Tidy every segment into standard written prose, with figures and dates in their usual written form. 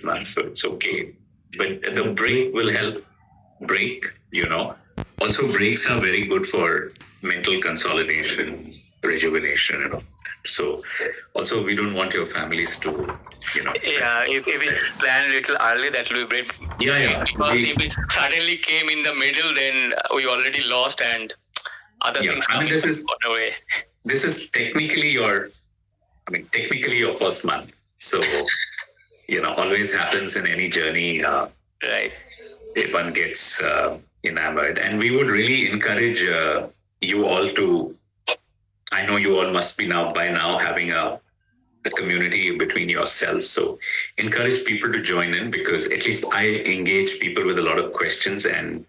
month, so it's okay. But the break will help break, Also, breaks are very good for mental consolidation, rejuvenation. So, also, we don't want your families to, if it's planned a little early, that will be great. Yeah. Because if it suddenly came in the middle, then we already lost and other things. This is technically your first month. So, always happens in any journey. Right. One gets enamored. And we would really encourage you all to, I know you all must be by now having a community between yourselves. So encourage people to join in, because at least I engage people with a lot of questions, and,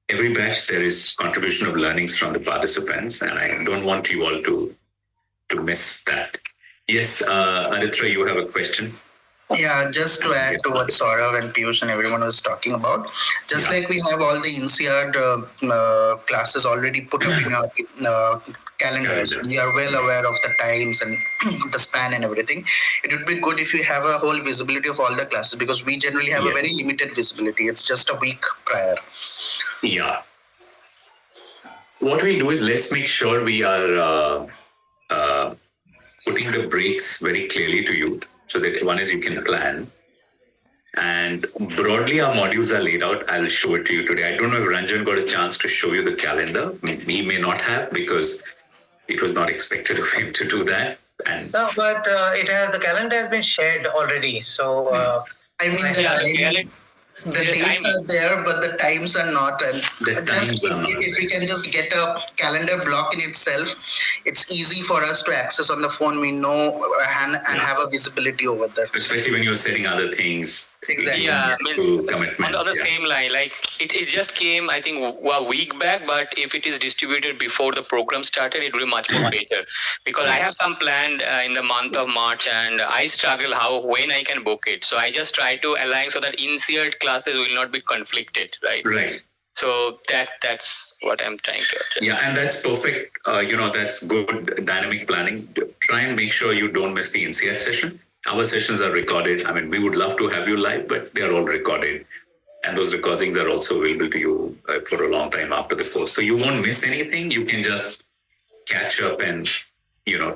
every batch there is contribution of learnings from the participants, and I don't want you all to miss that. Yes, Aditra, you have a question? Yeah, just to add to what Saurav and Piyush and everyone was talking about, just like we have all the INSEAD classes already put up in our calendars, we are well aware of the times and the span and everything. It would be good if we have a whole visibility of all the classes, because we generally have a very limited visibility. It's just a week prior. Yeah. What we'll do is, let's make sure we are putting the breaks very clearly to you, so that one is you can plan. And broadly, our modules are laid out. I'll show it to you today. I don't know if Ranjan got a chance to show you the calendar. He may not have, because it was not expected of him to do that. And no, but the calendar has been shared already. So the dates are there, but the times are not. And if we can just get a calendar block in itself, it's easy for us to access on the phone. We know and have a visibility over that. Especially when you're setting other things. Exactly. Yeah, on the same line, like it just came, I think, a week back. But if it is distributed before the program started, it will be much more better. Because I have some planned in the month of March, and I struggle when I can book it. So I just try to align so that INSEAD classes will not be conflicted, right? Right. So that's what I'm trying to address. Yeah, and that's perfect. That's good dynamic planning. Try and make sure you don't miss the INSEAD session. Our sessions are recorded. I mean, we would love to have you live, but they are all recorded. And those recordings are also available to you for a long time after the course. So you won't miss anything. You can just catch up and,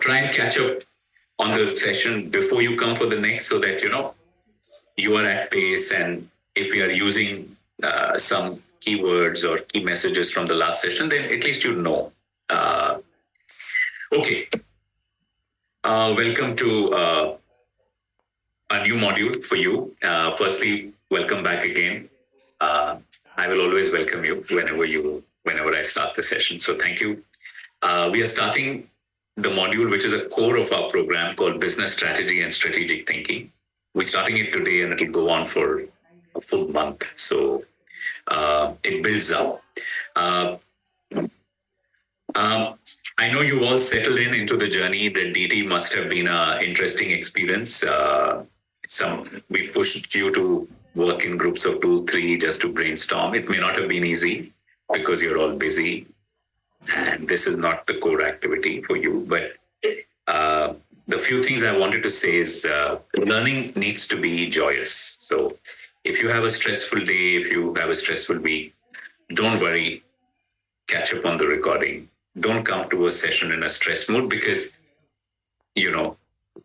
try and catch up on the session before you come for the next, so that, you are at pace. And if we are using some keywords or key messages from the last session, then at least you know. Okay. Welcome to a new module for you. Firstly, welcome back again. I will always welcome you whenever I start the session. So thank you. We are starting the module, which is a core of our program, called Business Strategy and Strategic Thinking. We're starting it today, and it'll go on for a full month. So it builds up. I know you all settled into the journey. The DT must have been an interesting experience. We pushed you to work in groups of 2, 3 just to brainstorm. It may not have been easy, because you're all busy, and this is not the core activity for you. But the few things I wanted to say is learning needs to be joyous. So if you have a stressful day, if you have a stressful week, don't worry. Catch up on the recording. Don't come to a session in a stress mood, because,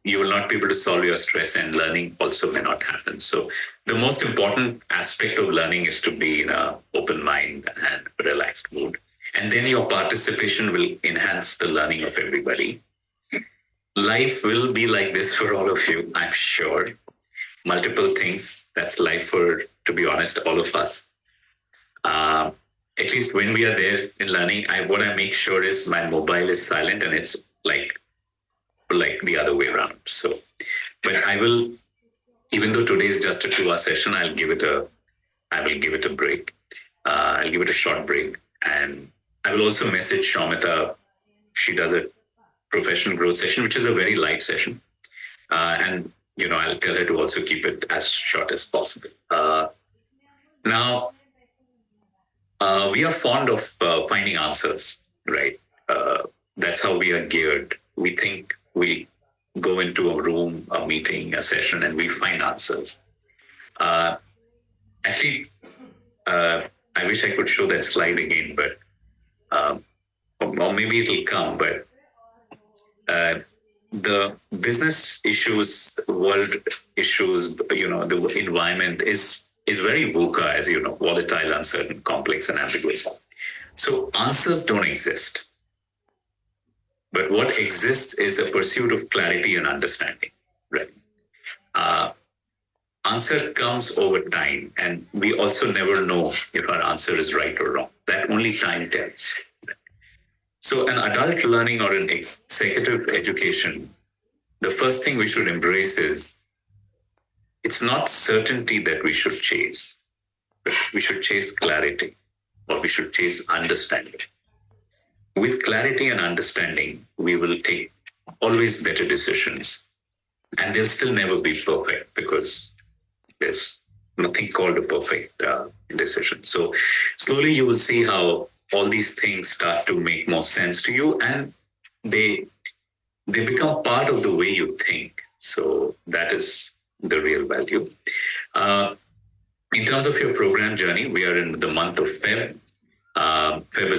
you will not be able to solve your stress, and learning also may not happen. So the most important aspect of learning is to be in an open mind and relaxed mood. And then your participation will enhance the learning of everybody. Life will be like this for all of you, I'm sure. Multiple things. That's life for, to be honest, all of us. At least when we are there in learning, what I make sure is my mobile is silent, and it's like the other way around. So, but I will, even though today is just a 2-hour session, I will give it a break. I'll give it a short break. And I will also message Shaumita. She does a professional growth session, which is a very light session. And, I'll tell her to also keep it as short as possible. Now, we are fond of finding answers, right? That's how we are geared. We think we go into a room, a meeting, a session, and we'll find answers. Actually, I wish I could show that slide again, but or maybe it'll come. But the business issues, world issues, the environment is very VUCA, as you know, volatile, uncertain, complex, and ambiguous. So answers don't exist. But what exists is a pursuit of clarity and understanding, right? Answer comes over time, and we also never know if our answer is right or wrong. That only time tells. So an adult learning or an executive education, the first thing we should embrace is it's not certainty that we should chase, but we should chase clarity, or we should chase understanding. With clarity and understanding, we will take always better decisions, and they'll still never be perfect because there's nothing called a perfect decision. So slowly you will see how all these things start to make more sense to you, and they become part of the way you think. So that is the real value. In terms of your program journey, we are in the month of Feb. Feb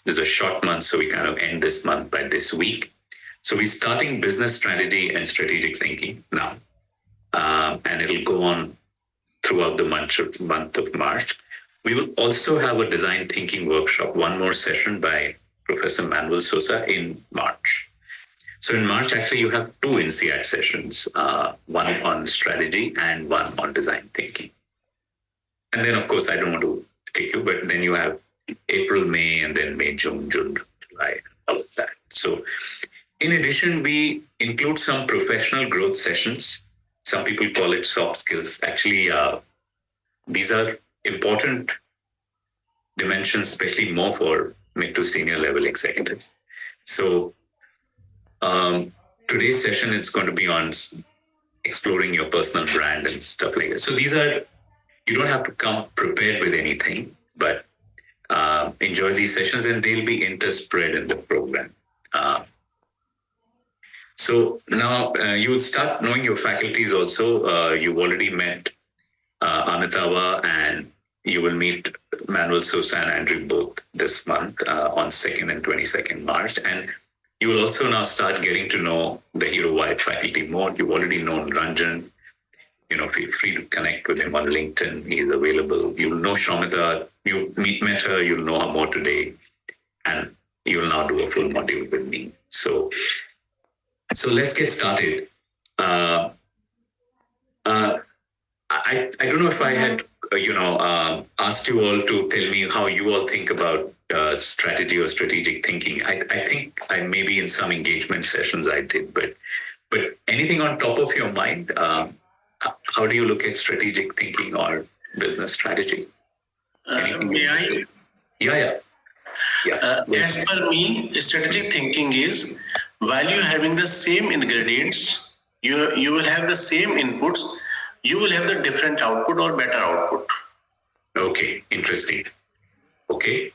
is a short month, so we kind of end this month by this week. So we're starting business strategy and strategic thinking now, and it'll go on throughout the month of March. We will also have a design thinking workshop, one more session by Professor Manuel Sosa in March. So in March, actually, you have 2 INSEAD sessions, one on strategy and one on design thinking. And then, of course, I don't want to take you, but then you have April, May, and then May, June, July, all of that. So in addition, we include some professional growth sessions. Some people call it soft skills. Actually, these are important dimensions, especially more for mid to senior level executives. So today's session is going to be on exploring your personal brand and stuff like that. So these are, you don't have to come prepared with anything, but enjoy these sessions, and they'll be interspread in the program. So now you will start knowing your faculties also. You've already met Amitava, and you will meet Manuel Sosa and Andrew both this month on 2nd and 22nd March. And you will also now start getting to know the Hero White faculty more. You've already known Ranjan. Feel free to connect with him on LinkedIn. He is available. You'll know Shomita. You met her. You'll know her more today. And you'll now do a full module with me. So let's get started. I don't know if I had, asked you all to tell me how you all think about strategy or strategic thinking. I think I maybe in some engagement sessions I did, but anything on top of your mind? How do you look at strategic thinking or business strategy? May I? Yeah. As per me, strategic thinking is while you having the same ingredients, you will have the same inputs, you will have the different output or better output. Okay, interesting. Okay,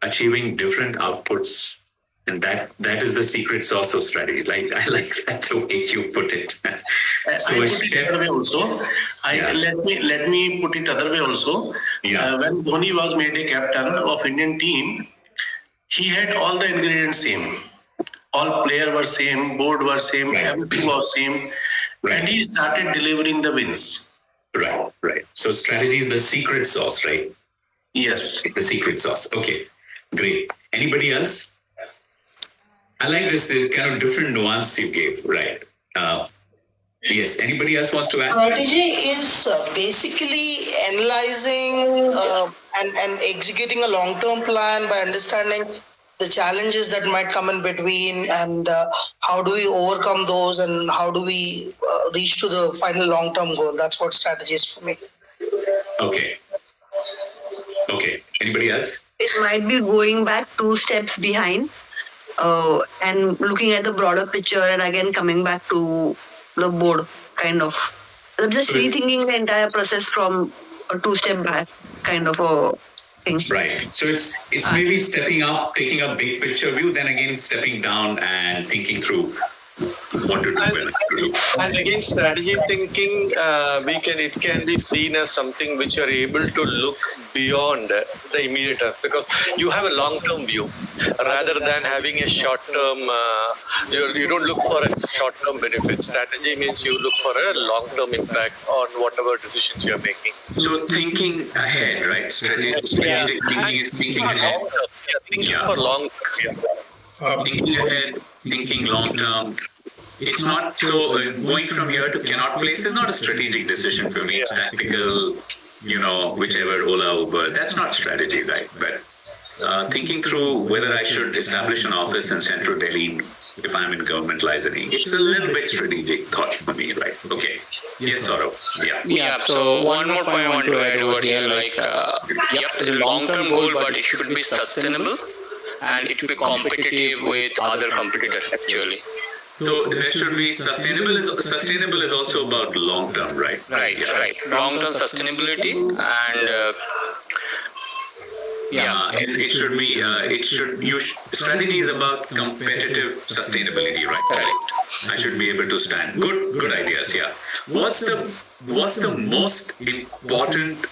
achieving different outputs, and that is the secret sauce of strategy. I like that the way you put it. So I put it other way also. Let me put it other way also. Yeah. When Dhoni was made a captain of Indian team, he had all the ingredients same. All players were same, board were same, right. Everything was same, right. And he started delivering the wins. Right. So strategy is the secret sauce, right? Yes. The secret sauce. Okay, great. Anybody else? I like this, the kind of different nuance you gave, right? Yes, anybody else wants to add? Strategy is basically analyzing and executing a long-term plan by understanding the challenges that might come in between, and how do we overcome those, and how do we reach to the final long-term goal. That's what strategy is for me. Okay. Anybody else? It might be going back 2 steps behind and looking at the broader picture, and again coming back to the board, kind of. Just rethinking the entire process from a 2-step back kind of a thing. Right. So it's maybe stepping up, taking a big picture view, then again stepping down and thinking through what to do and what to do. And again, strategy thinking, it can be seen as something which you are able to look beyond the immediate task, because you have a long-term view rather than having a short-term. You don't look for a short-term benefit. Strategy means you look for a long-term impact on whatever decisions you are making. So thinking ahead, right? Strategic thinking is thinking ahead. Thinking for long-term. Thinking ahead, thinking long term. It's not so going from here to cannot place is not a strategic decision for me. It's tactical, whichever Ola, Uber. That's not strategy, right? But thinking through whether I should establish an office in central Delhi if I'm in government licensing, it's a little bit strategic thought for me, right? Okay. Yes, Saurav. Yeah. So one more point I want to add over here, it's a long-term goal, but it should be sustainable. And it will be competitive with other competitors actually. So there should be sustainable is also about long term, right? Right. Long term sustainability and and it should be strategy is about competitive sustainability, right? Correct. I should be able to stand. Good ideas. Yeah. What's the most important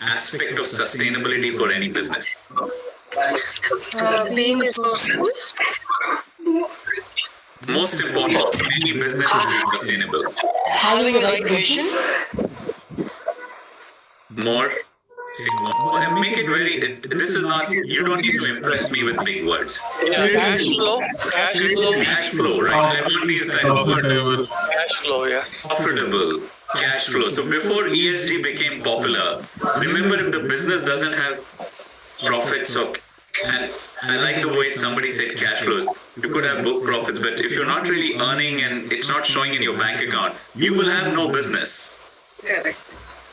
aspect of sustainability for any business? Being resourceful. Most important, any business to be sustainable. Having the right vision. More. And make it very. This is not. You don't need to impress me with big words. Yeah, cash flow. Cash flow, right? I want these type of Profitable. Cash flow, yes. Profitable. Cash flow. So before ESG became popular, remember if the business doesn't have profits and I like the way somebody said cash flows. You could have book profits, but if you're not really earning and it's not showing in your bank account, you will have no business. Correct.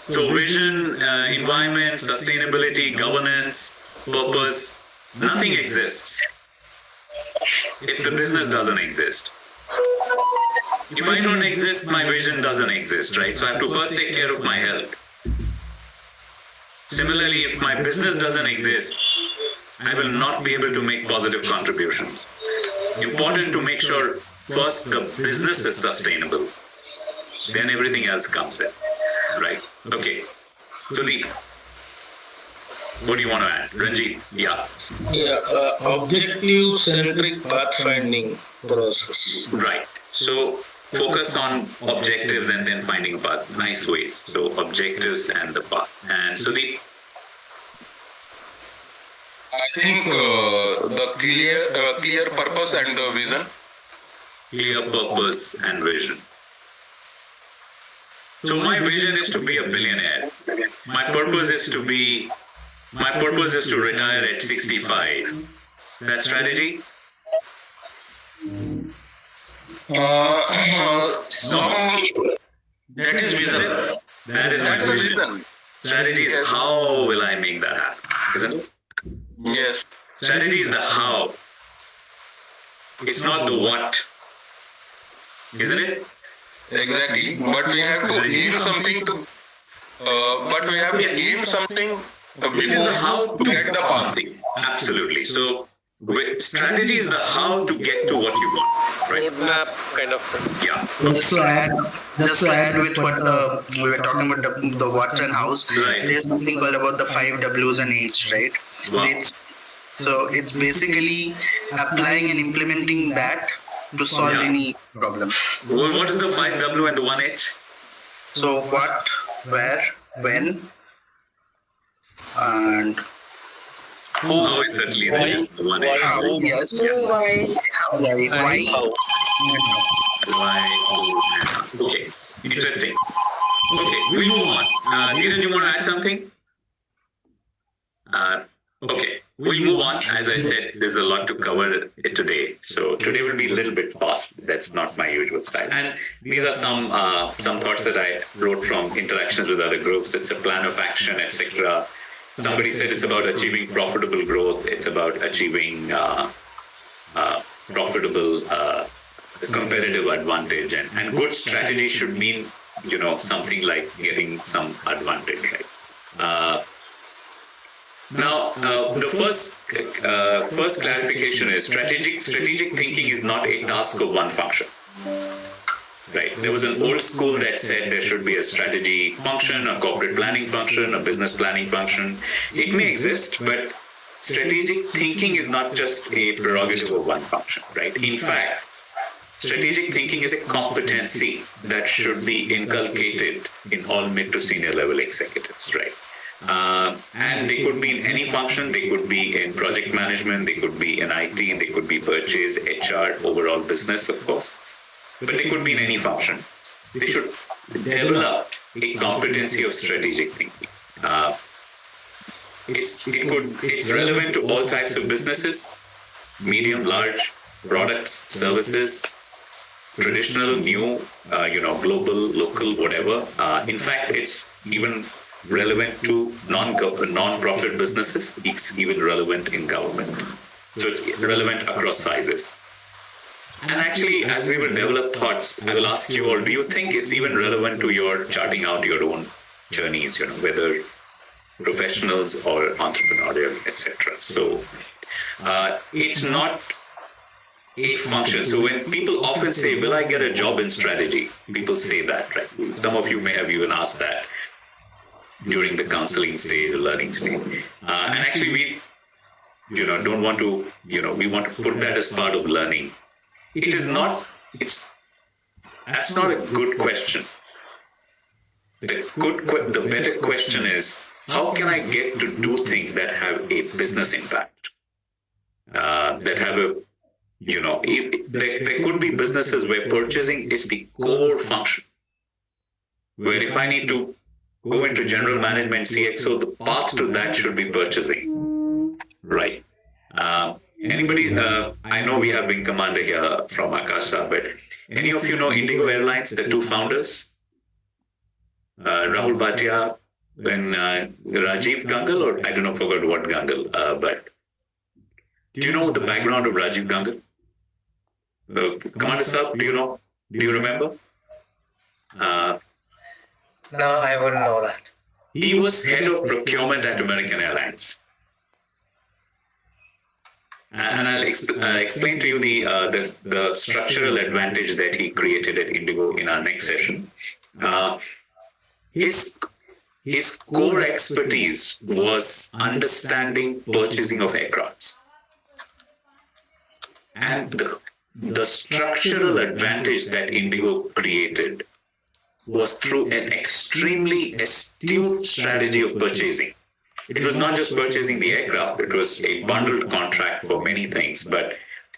So vision, environment, sustainability, governance, purpose, nothing exists if the business doesn't exist. If I don't exist, my vision doesn't exist, right? So I have to first take care of my health. Similarly, if my business doesn't exist, I will not be able to make positive contributions. Important to make sure first the business is sustainable, then everything else comes in, right? Okay. Sudeep, what do you want to add? Ranjit, yeah. Objective-centric pathfinding process. Right. So focus on objectives and then finding path. Nice ways. So objectives and the path. And Sudeep? I think the clear purpose and the vision. Clear purpose and vision. So my vision is to be a billionaire. My purpose is to retire at 65. That strategy? That is vision. That is my vision. Strategy is how will I make that happen, isn't it? Yes. Strategy is the how. It's not the what. Isn't it? Exactly. But we have to aim something to. It is the how to get the path. Absolutely. So strategy is the how to get to what you want, right? Roadmap kind of thing. Yeah. Just to add with what we were talking about the what and hows, Right. there's something called about the 5 W's and H, right? Wow. It's basically applying and implementing that to solve any problem. Well, what is the 5W and the 1H? So what, where, when, and Who? How is certainly the 1H. how. Yes. Why? Why? Why? Okay. Interesting. Okay, we move on. Neeraj, you want to add something? Okay, we'll move on. As I said, there's a lot to cover today. So today will be a little bit fast. That's not my usual style. And these are some thoughts that I wrote from interactions with other groups. It's a plan of action, etc. Somebody said it's about achieving profitable growth. It's about achieving profitable competitive advantage. And good strategy should mean, something like getting some advantage, right? Now, the first clarification is strategic thinking is not a task of one function. Right. There was an old school that said there should be a strategy function, a corporate planning function, a business planning function. It may exist, but strategic thinking is not just a prerogative of one function, right? In fact, strategic thinking is a competency that should be inculcated in all mid to senior level executives, right? And they could be in any function. They could be in project management. They could be in IT. They could be purchase, HR, overall business, of course. But they could be in any function. They should develop a competency of strategic thinking. It's relevant to all types of businesses, medium, large, products, services, traditional, new, global, local, whatever. In fact, it's even relevant to non-profit businesses. It's even relevant in government. So it's relevant across sizes. And actually, as we will develop thoughts, I will ask you all, do you think it's even relevant to your charting out your own journeys, whether professionals or entrepreneurial, etc. So it's not a function. So when people often say, will I get a job in strategy? People say that, right? Some of you may have even asked that during the counseling stage or learning stage. And actually, we don't want to, we want to put that as part of learning. It is not, that's not a good question. The better question is, how can I get to do things that have a business impact? That have there could be businesses where purchasing is the core function. Where if I need to go into general management, CXO, the path to that should be purchasing. Right. Anybody, I know we have Wing Commander here from Akasa, but any of you know Indigo Airlines, the two founders? Rahul Bhatia and Rajiv Gangal, or I don't know, forgot what Gangal, but do you know the background of Rajiv Gangal? Commander Sahab, do you know? Do you remember? No, I wouldn't know that. He was head of procurement at American Airlines. And I'll explain to you the structural advantage that he created at Indigo in our next session. His core expertise was understanding purchasing of aircrafts. And the structural advantage that Indigo created was through an extremely astute strategy of purchasing. It was not just purchasing the aircraft, it was a bundled contract for many things. And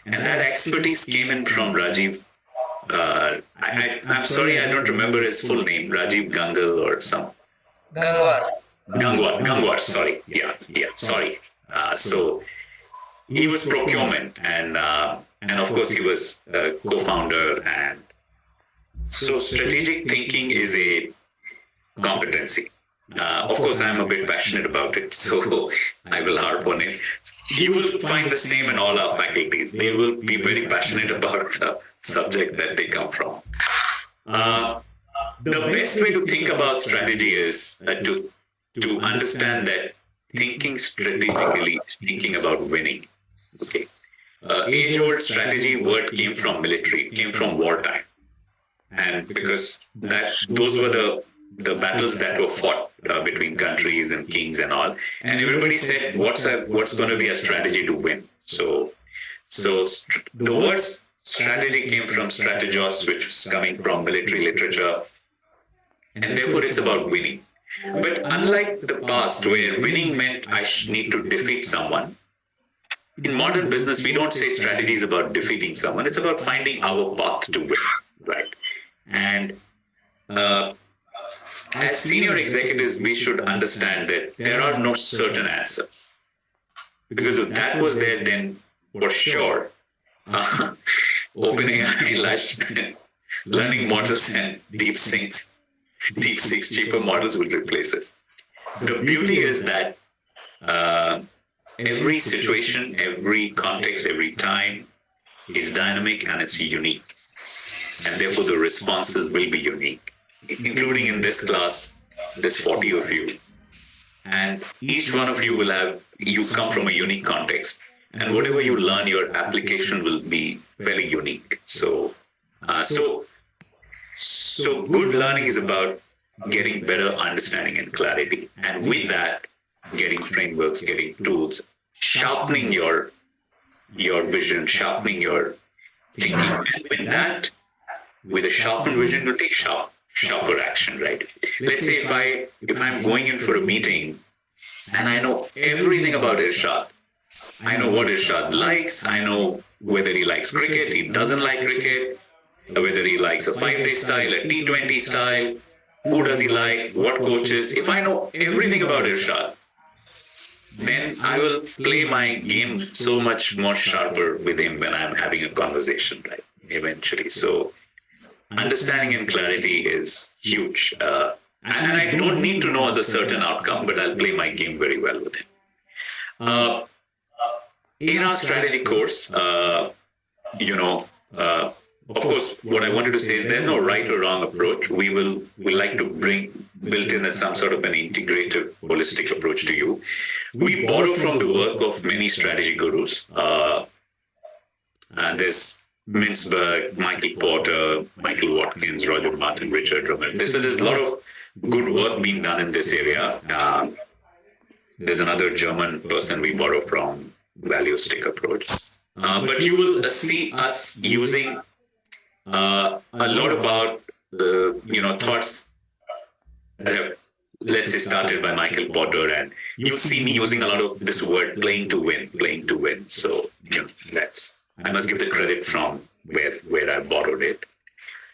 that expertise came in from Rajiv. I'm sorry, I don't remember his full name, Rajiv Gangal or some. Gangwar, sorry. Yeah, sorry. So he was procurement and of course he was a co-founder. And so strategic thinking is a competency. Of course, I'm a bit passionate about it, so I will harp on it. You will find the same in all our faculties. They will be very passionate about the subject that they come from. The best way to think about strategy is to understand that thinking strategically is thinking about winning. Okay, age-old strategy word came from military, came from wartime, and because those were the battles that were fought between countries and kings and all, and everybody said, "What's going to be a strategy to win?" So the word strategy came from strategos, which was coming from military literature, and therefore it's about winning. But unlike the past, where winning meant I need to defeat someone, in modern business we don't say strategy is about defeating someone. It's about finding our path to win, right? And as senior executives, we should understand that there are no certain answers. Because if that was there, then for sure, OpenAI, learning models and DeepSeek's cheaper models will replace us. The beauty is that every situation, every context, every time is dynamic and it's unique. And therefore the responses will be unique. Including in this class, there's 40 of you. And each one of you come from a unique context. And whatever you learn, your application will be very unique. So good learning is about getting better understanding and clarity. And with that, getting frameworks, getting tools, sharpening your vision, sharpening your thinking. And with a sharpened vision, you take sharper action, right? Let's say if I'm going in for a meeting and I know everything about Irshad. I know what Irshad likes. I know whether he likes cricket, he doesn't like cricket, whether he likes a 5-day style, a T20 style, who does he like, what coaches. If I know everything about Irshad, then I will play my game so much more sharper with him when I'm having a conversation, right? Eventually. So understanding and clarity is huge. And I don't need to know the certain outcome, but I'll play my game very well with him. In our strategy course, of course, what I wanted to say is there's no right or wrong approach. We like to built in as some sort of an integrative, holistic approach to you. We borrow from the work of many strategy gurus. And there's Mintzberg, Michael Porter, Michael Watkins, Roger Martin, Richard Drummond. So there's a lot of good work being done in this area. There's another German person we borrow from, value stick approach. But you will see us using a lot about thoughts that have, let's say, started by Michael Porter, and you'll see me using a lot of this word playing to win. So I must give the credit from where I borrowed it.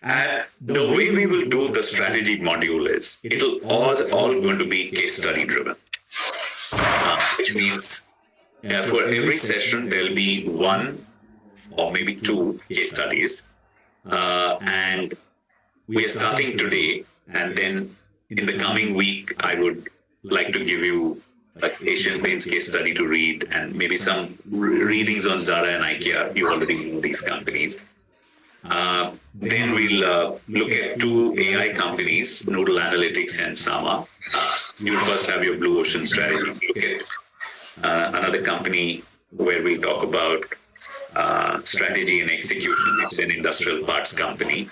And the way we will do the strategy module is it'll all going to be case study driven, which means for every session there'll be one or maybe two case studies, and we are starting today, and then in the coming week I would like to give you Asian Paints case study to read, and maybe some readings on Zara and IKEA. You already know these companies. Then we'll look at two AI companies, Noodle Analytics and Sama. You'll first have your blue ocean strategy. Look at another company where we'll talk about strategy and execution. It's an industrial parts company.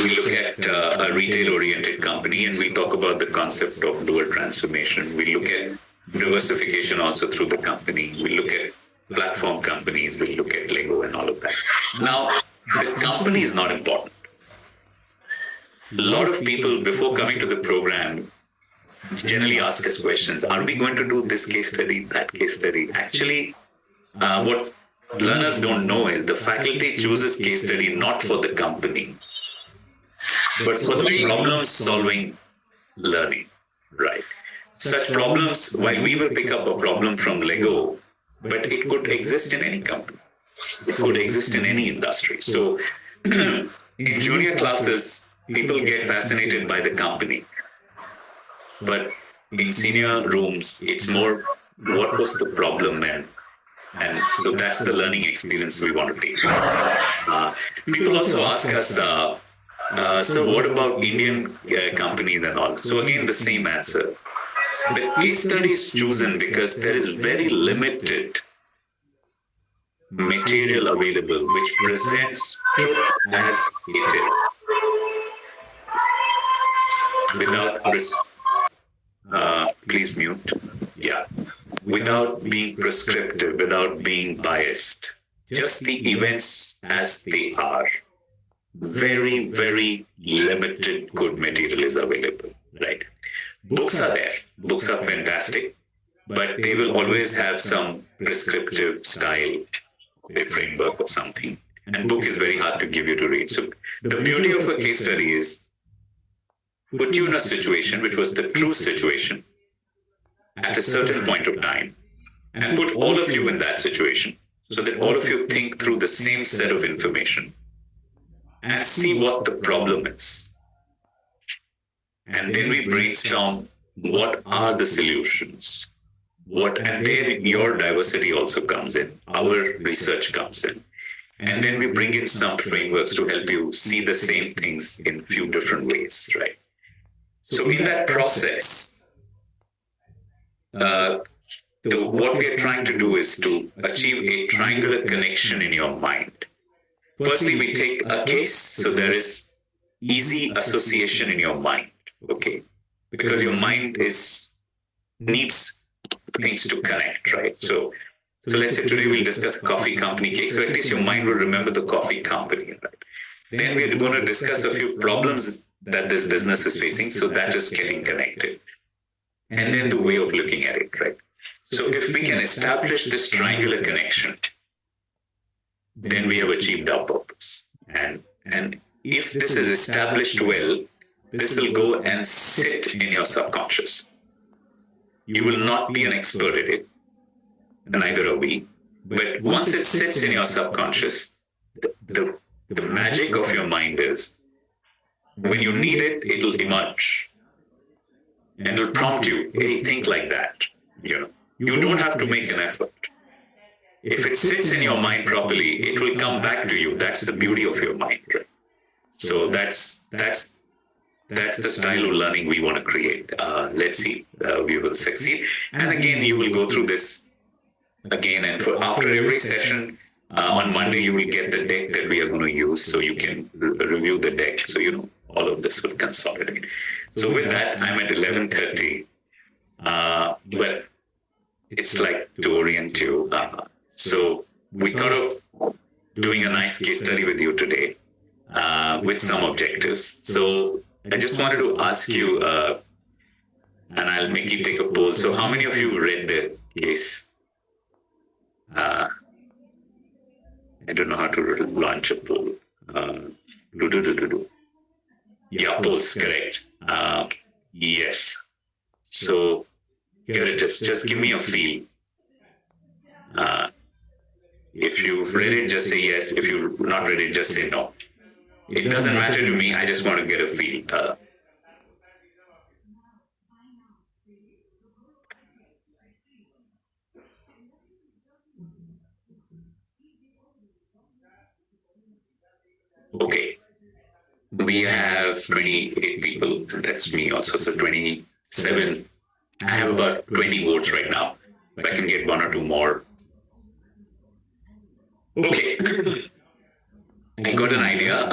We look at a retail-oriented company, and we talk about the concept of dual transformation. We look at diversification also through the company. We look at platform companies. We look at Lego and all of that. Now, the company is not important. A lot of people, before coming to the program, generally ask us questions. Are we going to do this case study, that case study? Actually, what learners don't know is the faculty chooses case study not for the company, but for the problem-solving learning, right? Such problems, while we will pick up a problem from Lego, but it could exist in any company. It could exist in any industry. So in junior classes, people get fascinated by the company. But in senior rooms, it's more, what was the problem? And so that's the learning experience we want to take. People also ask us, so what about Indian companies and all? So again, the same answer. The case study is chosen because there is very limited material available which presents truth as it is, without please mute. Yeah. Without being prescriptive, without being biased. Just the events as they are. Very, very limited good material is available, right? Books are there. Books are fantastic, but they will always have some prescriptive style, a framework or something. And book is very hard to give you to read. So the beauty of a case study is put you in a situation which was the true situation at a certain point of time, and put all of you in that situation so that all of you think through the same set of information and see what the problem is. And then we brainstorm what are the solutions. And there your diversity also comes in, our research comes in. And then we bring in some frameworks to help you see the same things in few different ways, right? So in that process, what we are trying to do is to achieve a triangular connection in your mind. Firstly, we take a case, so there is easy association in your mind, okay? Because your mind needs things to connect, right? So let's say today we'll discuss a coffee company cake. So at least your mind will remember the coffee company, right? Then we're going to discuss a few problems that this business is facing. So that is getting connected. And then the way of looking at it, right? So if we can establish this triangular connection, then we have achieved our purpose. And if this is established well, this will go and sit in your subconscious. You will not be an expert at it, neither are we. But once it sits in your subconscious, the magic of your mind is when you need it, it'll emerge. And it'll prompt you, hey, think like that. You don't have to make an effort. If it sits in your mind properly, it will come back to you. That's the beauty of your mind, right? So that's the style of learning we want to create. Let's see, we will succeed. And again, you will go through this again. And after every session, on Monday, you will get the deck that we are going to use. So you can review the deck. So, all of this will consolidate. So with that, I'm at 11:30. But it's like to orient you. So we thought of doing a nice case study with you today with some objectives. So I just wanted to ask you, and I'll make you take a poll. So how many of you read the case? I don't know how to launch a poll. Yeah, polls, correct. Yes. So here it is. Just give me a feel. If you've read it, just say yes. If you've not read it, just say no. It doesn't matter to me. I just want to get a feel. Okay. We have 28 people. That's me also. So 27. I have about 20 votes right now. If I can get one or two more. Okay. I got an idea.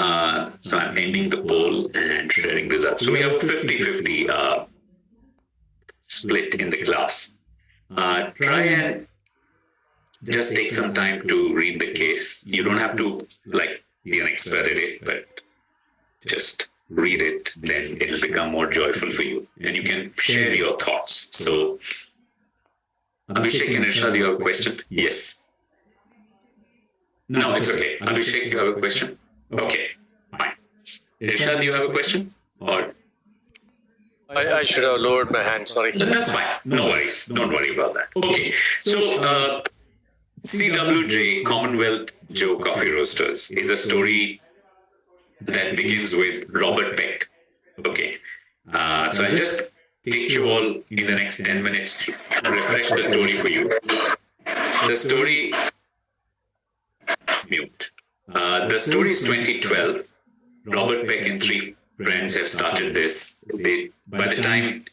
So I'm ending the poll and sharing results. So we have a 50-50 split in the class. Try and just take some time to read the case. You don't have to be an expert at it, but just read it, then it'll become more joyful for you. And you can share your thoughts. So Abhishek and Irshad, you have a question? Yes. No, it's okay. Abhishek, you have a question? Okay, fine. Irshad, do you have a question? Or I should have lowered my hand, sorry. That's fine. No worries. Don't worry about that. Okay. So CWJ, Commonwealth Joe Coffee Roasters, is a story that begins with Robert Peck. Okay. So I'll just take you all in the next 10 minutes to refresh the story for you. The story... Mute. The story is 2012. Robert Peck and three friends have started this. By the time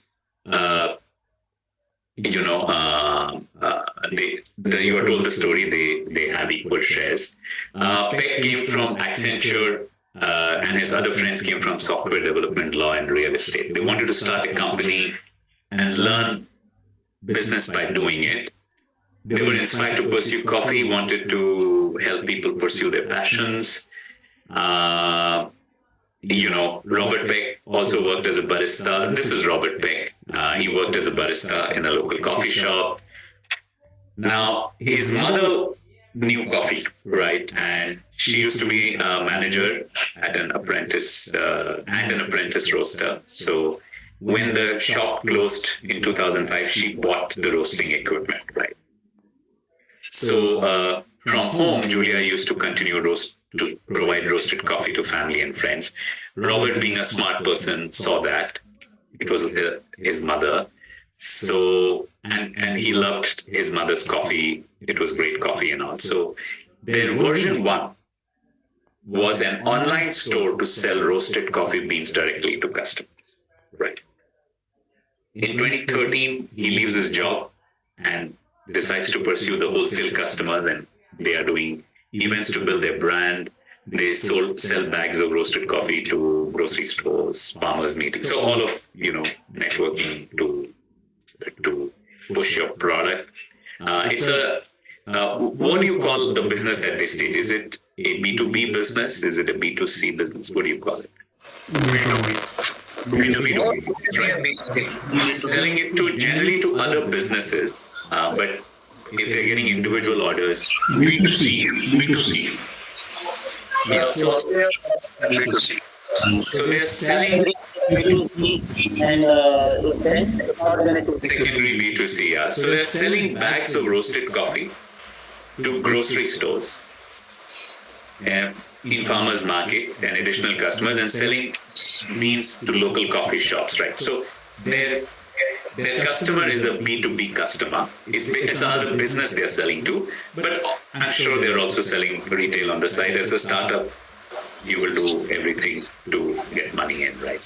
you are told the story, they have equal shares. Peck came from Accenture, and his other friends came from software development, law, and real estate. They wanted to start a company and learn business by doing it. They were inspired to pursue coffee, wanted to help people pursue their passions. Robert Peck also worked as a barista. This is Robert Peck. He worked as a barista in a local coffee shop. Now, his mother knew coffee, right? And she used to be a manager at an apprentice roaster. So when the shop closed in 2005, she bought the roasting equipment, right? So from home, Julia used to continue to provide roasted coffee to family and friends. Robert, being a smart person, saw that. It was his mother. So, and he loved his mother's coffee. It was great coffee and all. So their version 1 was an online store to sell roasted coffee beans directly to customers, right? In 2013, he leaves his job and decides to pursue the wholesale customers, and they are doing events to build their brand. They sell bags of roasted coffee to grocery stores, farmers meetings. So all of, networking to push your product. It's what do you call the business at this stage? Is it a B2B business? Is it a B2C business? What do you call it? It's a B2B business, right? Selling it generally to other businesses, but if they're getting individual orders, B2C. So they're selling secondary B2C. Yeah. So they're selling bags of roasted coffee to grocery stores, in farmers market and additional customers, and selling beans to local coffee shops, right? So their customer is a B2B customer. It's another business they're selling to, but I'm sure they're also selling retail on the side. As a startup, you will do everything to get money in, right?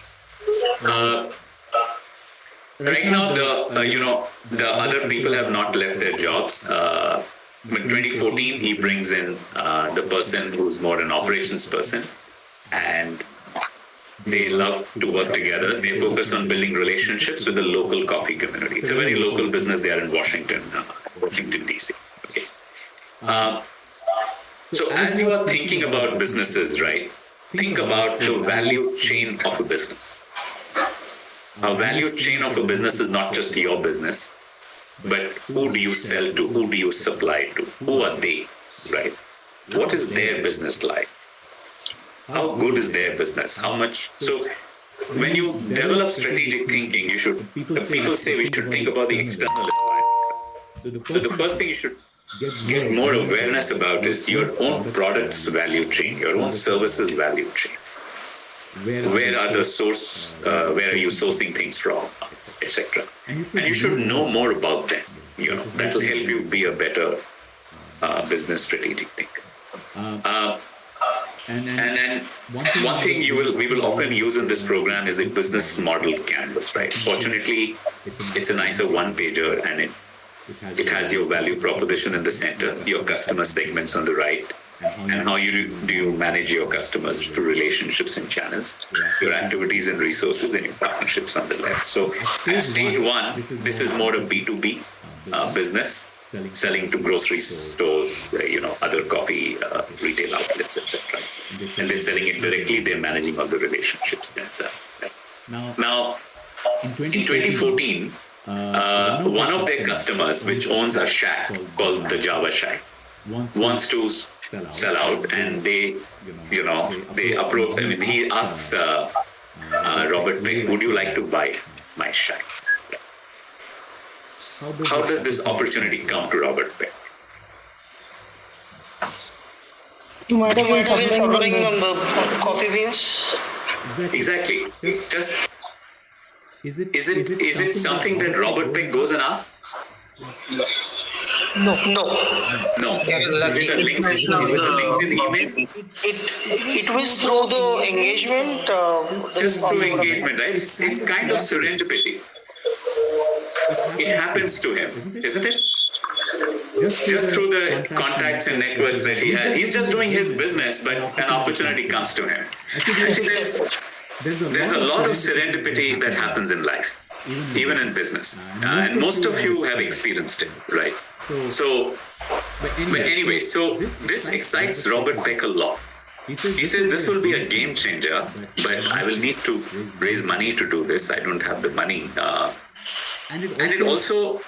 Right now, the other people have not left their jobs. In 2014, he brings in the person who's more an operations person, and they love to work together. They focus on building relationships with the local coffee community. It's a very local business. They are in Washington, DC. Okay. So as you are thinking about businesses, right, think about the value chain of a business. A value chain of a business is not just your business, but who do you sell to? Who do you supply to? Who are they, right? What is their business like? How good is their business? How much? So when you develop strategic thinking, people say we should think about the external environment. So the first thing you should get more awareness about is your own product's value chain, your own services value chain. Where are the source? Where are you sourcing things from, etc. And you should know more about them. That will help you be a better business strategic thinker. And then one thing we will often use in this program is the business model canvas, right? Fortunately, it's a nicer one-pager, and it has your value proposition in the center, your customer segments on the right, and how do you manage your customers through relationships and channels, your activities and resources, and your partnerships on the left. So at stage one, this is more a B2B business, selling to grocery stores, other coffee retail outlets, etc. And they're selling it directly. They're managing all the relationships themselves. Right? Now, in 2014, one of their customers, which owns a shack called the Java Shack, wants to sell out, and they approach. I mean, he asks Robert Peck, "Would you like to buy my shack?" How does this opportunity come to Robert Peck? You might have been suffering on the coffee beans. Exactly. Just is it something that Robert Peck goes and asks? No. Is it a LinkedIn email? It was through the engagement. Just through engagement, right? It's kind of serendipity. It happens to him, isn't it? Just through the contacts and networks that he has. He's just doing his business, but an opportunity comes to him. Actually, there's a lot of serendipity that happens in life, even in business. And most of you have experienced it, right? But anyway, so this excites Robert Peck a lot. He says this will be a game changer, but I will need to raise money to do this. I don't have the money. And it also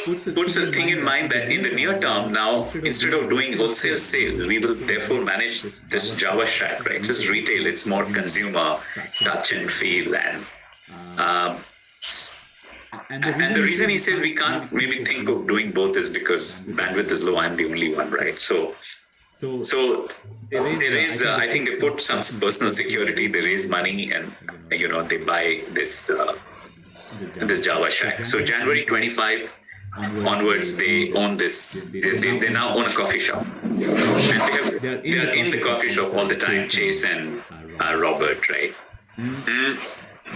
puts a thing in mind that in the near term now, instead of doing wholesale sales, we will therefore manage this Java Shack, right? It's retail, it's more consumer touch and feel. And the reason he says we can't maybe think of doing both is because bandwidth is low. I'm the only one, right? So there is, I think they put some personal security, they raise money, and they buy this Java Shack. So January 25 onwards, they own this. They now own a coffee shop, and they are in the coffee shop all the time. Chase and Robert, right?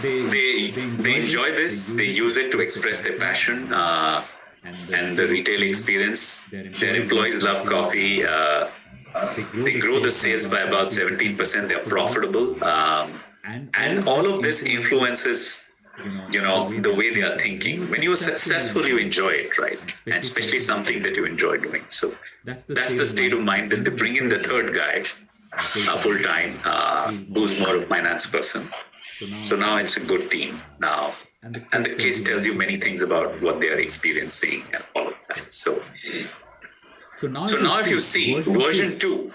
they enjoy this. They use it to express their passion and the retail experience. Their employees love coffee. They grow the sales by about 17%. They're profitable, and all of this influences the way they are thinking. When you are successful, you enjoy it, right? And especially something that you enjoy doing. So that's the state of mind. Then they bring in the third guy, full time, who's more of a finance person. So now it's a good team now. And the case tells you many things about what they are experiencing and all of that. So now if you see version 2,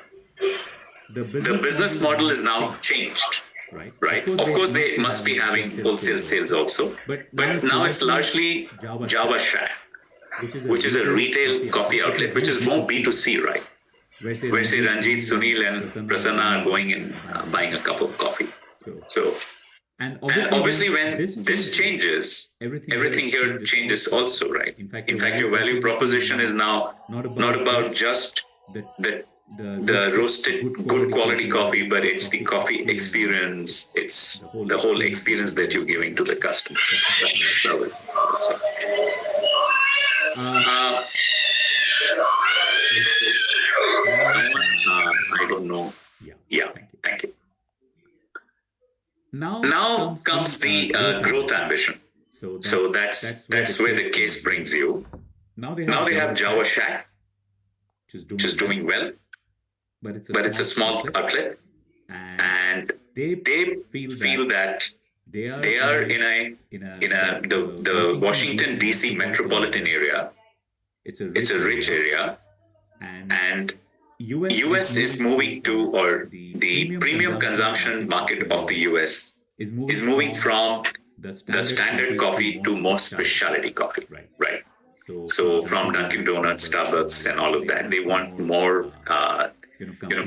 the business model is now changed. Right. Of course, they must be having wholesale sales also, but now it's largely Java Shack, which is a retail coffee outlet, which is more B2C, right? Where say Ranjit, Sunil, and Prasanna are going in buying a cup of coffee. So, and obviously, when this changes, everything here changes also, right? In fact, your value proposition is now not about just the roasted good quality coffee, but it's the coffee experience. It's the whole experience that you're giving to the customer. I don't know. Yeah, thank you. Now comes the growth ambition. So that's where the case brings you. Now they have Java Shack, which is doing well. But it's a small outlet, and they feel that they are in the Washington DC metropolitan area. It's a rich area, and US is moving to, or the premium consumption market of the US is moving from the standard coffee to more specialty coffee, right? So from Dunkin' Donuts, Starbucks, and all of that, they want more.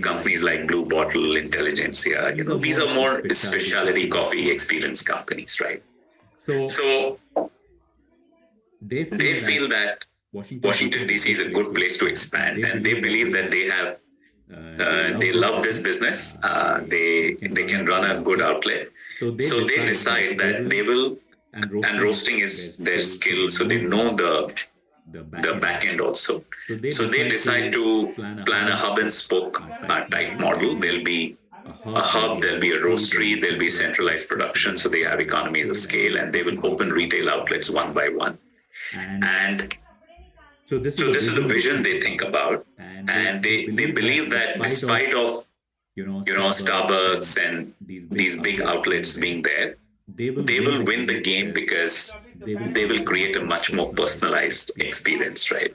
Companies like Blue Bottle, Intelligentsia, these are more specialty coffee experience companies, right? So they feel that Washington DC is a good place to expand, and they believe that they have, they love this business. They can run a good outlet. So they decide that they will, and roasting is their skill, so they know the back end also. So they decide to plan a hub and spoke type model. There'll be a hub, there'll be a roastery, there'll be centralized production. So they have economies of scale, and they will open retail outlets one by one. And so this is the vision they think about, and they believe that despite of Starbucks and these big outlets being there, they will win the game because they will create a much more personalized experience, right?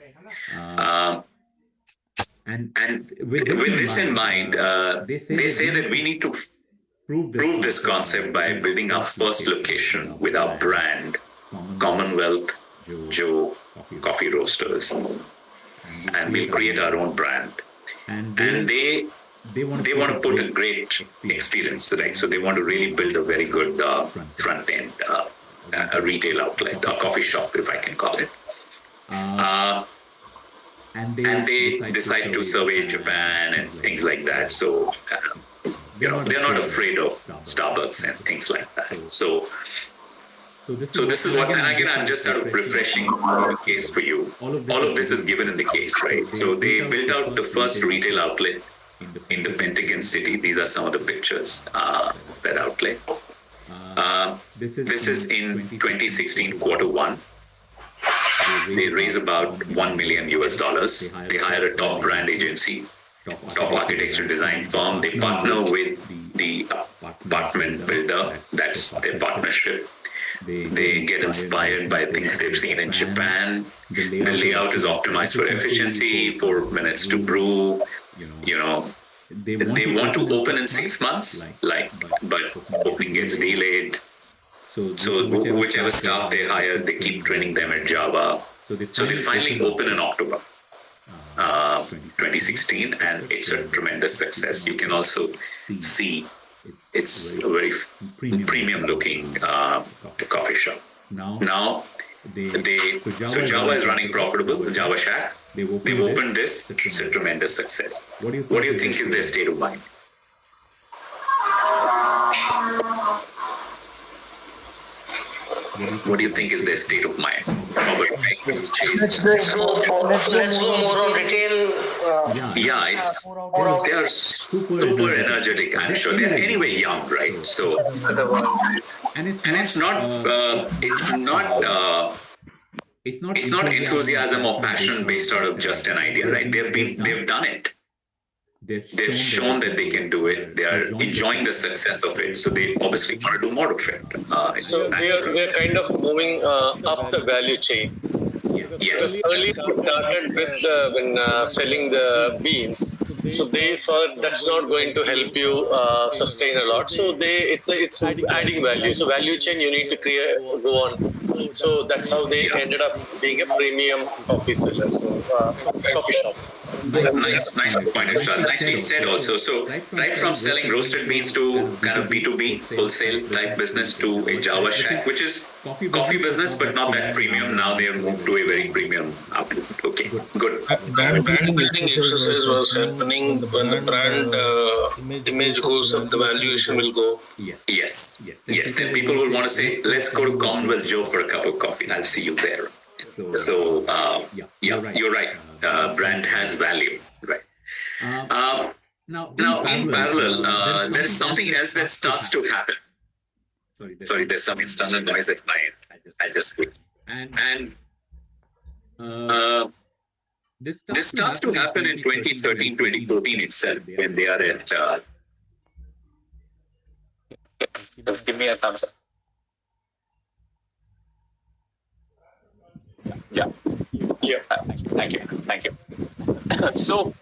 And with this in mind, they say that we need to prove this concept by building our first location with our brand, Commonwealth Joe Coffee Roasters, and we'll create our own brand. And they want to put a great experience, right? So they want to really build a very good front end, a retail outlet, a coffee shop, if I can call it. And they decide to survey Japan and things like that. So they're not afraid of Starbucks and things like that. So this is what, and again, I'm just sort of refreshing the case for you. All of this is given in the case, right? So they built out the first retail outlet in the Pentagon City. These are some of the pictures of that outlet. This is in 2016 Q1. They raise about $1 million US. They hire a top brand agency, top architecture design firm. They partner with the apartment builder. That's their partnership. They get inspired by things they've seen in Japan. The layout is optimized for efficiency, 4 minutes to brew. They want to open in 6 months, but opening gets delayed. So whichever staff they hire, they keep training them at Java. So they finally open in October 2016, and it's a tremendous success. You can also see it's a very premium looking coffee shop. Now, so Java is running profitable, the Java Shack. They've opened this, it's a tremendous success. What do you think is their state of mind? What do you think is their state of mind? Robert, Let's go more on retail. Yeah, they are super energetic. I'm sure they're anyway young, right? So, and it's not enthusiasm or passion based out of just an idea, right? They've done it. They've shown that they can do it. They are enjoying the success of it. So they obviously want to do more of it. So we are kind of moving up the value chain. Yes. Earlier we started with selling the beans, so they thought that's not going to help you sustain a lot. So it's adding value. So value chain you need to go on. So that's how they ended up being a premium coffee seller, coffee shop. Nice point, Irshad. Nicely said also. So right from selling roasted beans to kind of B2B wholesale type business to a Java Shack, which is coffee business, but not that premium. Now they have moved to a very premium outlet. Okay, good. Brand building exercise was happening. When the brand image goes up, the valuation will go. Yes. Then people will want to say, let's go to Commonwealth Joe for a cup of coffee. I'll see you there. So you're right. Brand has value, right? Now, in parallel, there is something else that starts to happen. Sorry, there's some external noise at my end. I just quit. And this starts to happen in 2013, 2014 itself, when they are at. Just give me a thumbs up. Yeah. Thank you. So,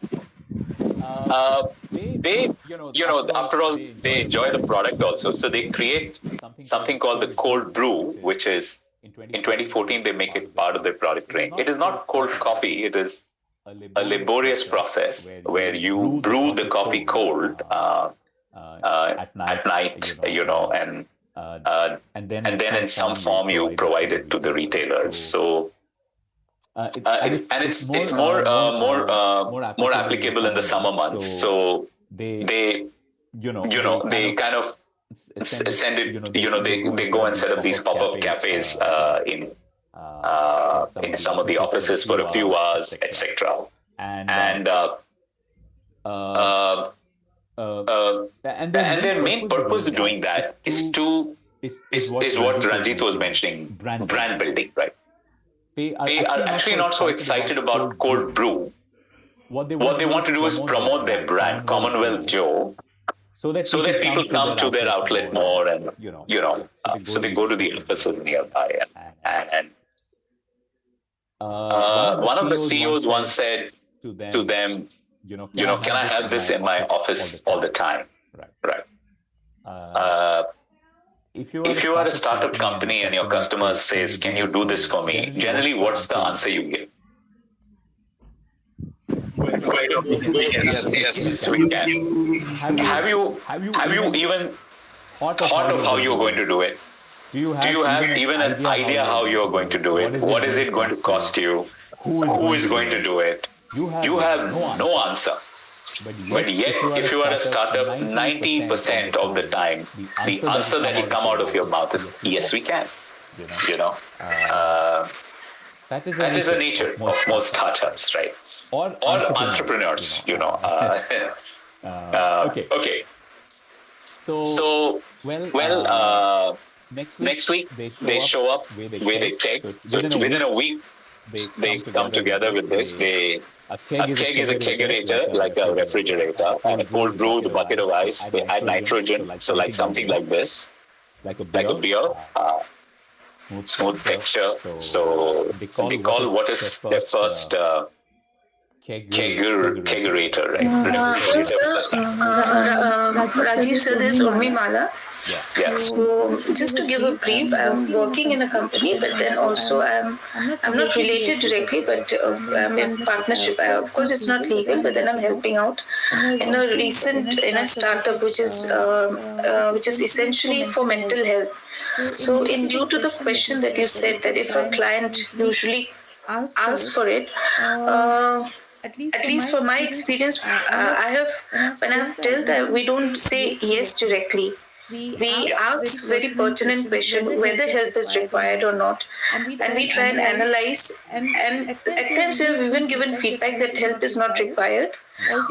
they, after all, they enjoy the product also. So they create something called the cold brew, which is in 2014 they make it part of their product range. It is not cold coffee. It is a laborious process where you brew the coffee cold at night, and then in some form you provide it to the retailers. So. It's more applicable in the summer months. So they kind of send it. They go and set up these pop-up cafes in some of the offices for a few hours, etc. And their main purpose of doing that is what Ranjit was mentioning, brand building, right? They are actually not so excited about cold brew. What they want to do is promote their brand, Commonwealth Joe, so that people come to their outlet more, and so they go to the offices nearby. And one of the CEOs once said to them, can I have this in my office all the time? Right. If you are a startup company and your customer says, can you do this for me? Generally, what's the answer you give? Yes, we can. Have you even thought of how you're going to do it? Do you have even an idea how you're going to do it? What is it going to cost you? Who is going to do it? You have no answer. But yet, if you are a startup, 90% of the time, the answer that will come out of your mouth is, yes, we can. That is the nature of most startups, right? Or entrepreneurs, Okay. So, next week, they show up where they check. So within a week, they come together with this. A keg is a kegerator, like a refrigerator, and a cold brew, the bucket of ice. They add nitrogen, so like something like this, like a beer, smooth texture. So they call what is their first kegerator, right? Rajiv said this, Urmimala. Yes. So just to give a brief, I'm working in a company, but then also I'm not related directly, but I'm in partnership. Of course, it's not legal, but then I'm helping out in a startup which is essentially for mental health. So in due to the question that you said, that if a client usually asks for it, at least from my experience, when I've told that we don't say yes directly. we ask very pertinent question whether help is required or not, and we try and analyze. And at times we have even given feedback that help is not required.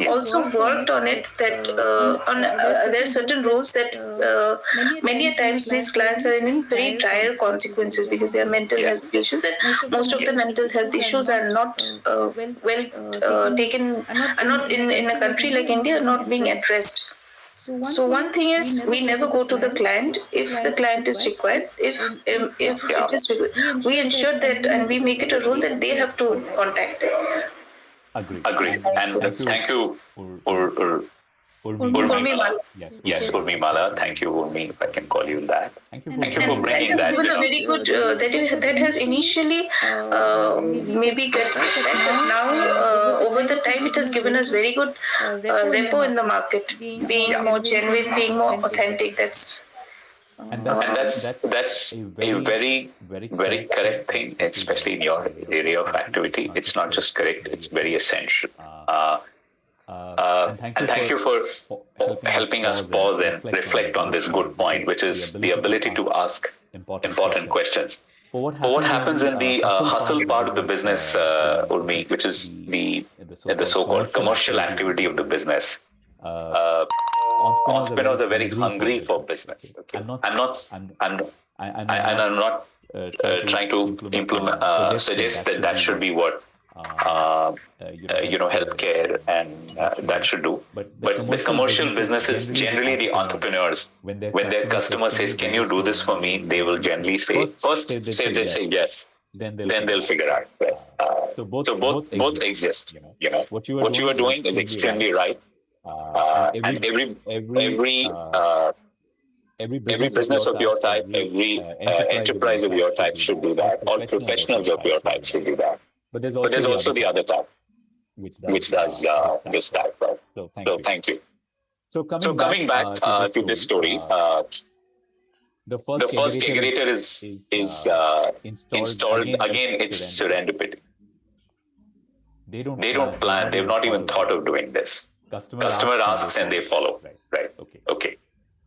Also worked on it that there are certain roles that many a times these clients are in very dire consequences because they are mental health patients, and most of the mental health issues are not well taken, are not in a country like India, are not being addressed. So one thing is we never go to the client if the client is required. If it is required, we ensure that, and we make it a rule that they have to contact. Agreed. And thank you, Urmimala. Yes, Urmimala. Thank you, Urmi, if I can call you that. Thank you for bringing that. Given a very good that has initially maybe gets but now over the time it has given us very good repo in the market, being more genuine, being more authentic. That's a very correct thing, especially in your area of activity. It's not just correct; it's very essential. And thank you for helping us pause and reflect on this good point, which is the ability to ask important questions. But what happens in the hustle part of the business, Urmi, which is the so-called commercial activity of the business? Entrepreneurs are very hungry for business. Okay? I'm not trying to suggest that should be what healthcare and that should do. But the commercial businesses, generally the entrepreneurs, when their customer says, "Can you do this for me?" they will generally say, they say yes, then they'll figure out. Right? So both exist. What you are doing is extremely right, and every business of your type, every enterprise of your type should do that. All professionals of your type should do that. But there's also the other type, which does this type. Right? So thank you. So coming back to this story, the first kegerator is installed. Again, it's serendipity. They don't plan. They've not even thought of doing this. Customer asks and they follow. Right. Okay.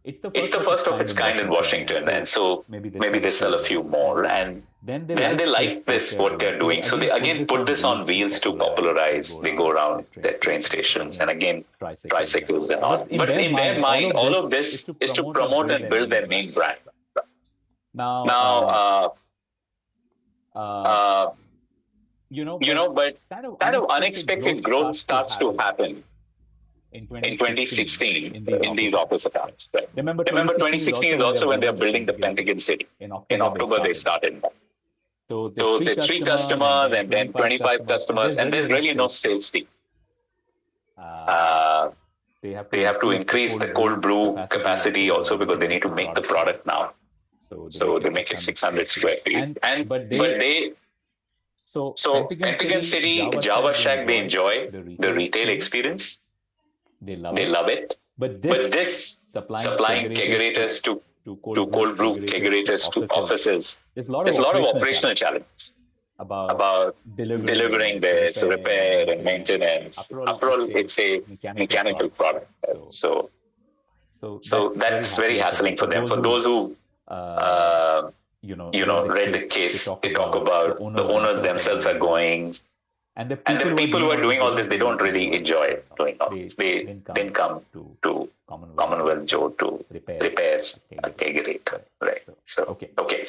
It's the first of its kind in Washington, and so maybe they sell a few more, and then they like this what they're doing. So they again put this on wheels to popularize. They go around their train stations and again tricycles and all. But in their mind, all of this is to promote and build their main brand. Now, but kind of unexpected growth starts to happen in 2016 in these office accounts. Right? Remember 2016 is also when they are building the Pentagon City. In October, they started that. So the 3 customers and then 25 customers, and there's really no sales team. They have to increase the cold brew capacity also because they need to make the product now. So they make it 600 square feet. So Pentagon City, Java Shack, they enjoy the retail experience. They love it. But this supplying kegerators to cold brew kegerators to offices, there's a lot of operational challenges about delivering this, repair and maintenance. After all, it's a mechanical product. So that's very hassling for them. For those who read the case, they talk about the owners themselves are going. And the people who are doing all this, they don't really enjoy doing all this. They didn't come to Commonwealth Joe to repair a kegerator. Right. So, okay.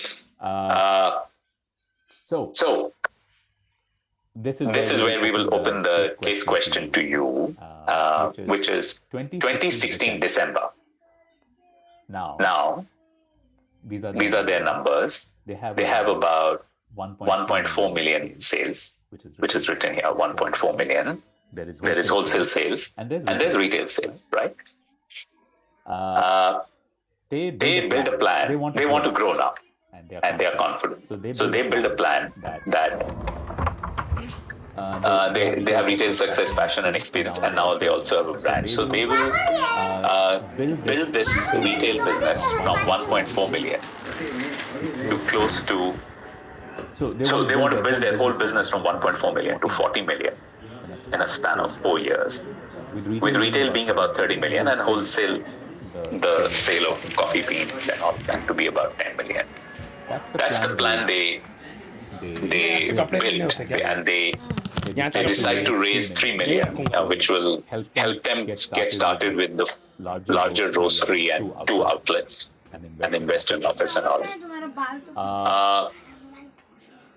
So this is where we will open the case question to you, which is 2016 December. Now, these are their numbers. They have about 1.4 million sales, which is written here, 1.4 million. There is wholesale sales and there's retail sales, right? They build a plan. They want to grow now, and they are confident. So they build a plan that they have retail success, passion, and experience, and now they also have a brand. So they will build this retail business from 1.4 million to close to. So they want to build their whole business from 1.4 million to 40 million in a span of 4 years, with retail being about 30 million and wholesale the sale of coffee beans and all that to be about 10 million. That's the plan they built, and they decide to raise 3 million, which will help them get started with the larger roastery and 2 outlets and invest in office and all.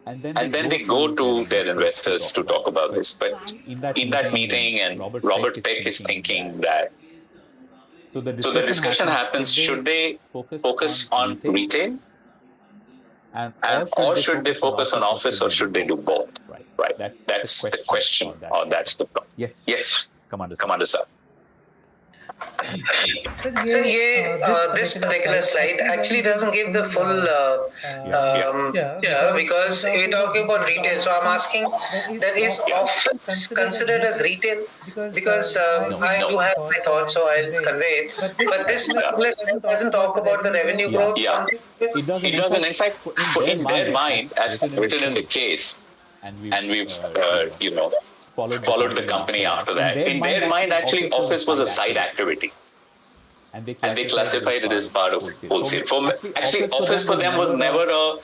And then they go to their investors to talk about this. But in that meeting, and Robert Peck is thinking that, so the discussion happens, should they focus on retail? Or should they focus on office, or should they do both? Right. That's the question, or that's the problem. Yes. Commander sir. So this particular slide actually doesn't give the full because we're talking about retail. So I'm asking, that is office considered as retail? Because I do have my thoughts, so I'll convey it. But this particular slide doesn't talk about the revenue growth. Yeah. It doesn't. In fact, in their mind, as written in the case, and we've followed the company after that. In their mind, actually, office was a side activity, and they classified it as part of wholesale. Actually, office for them was never a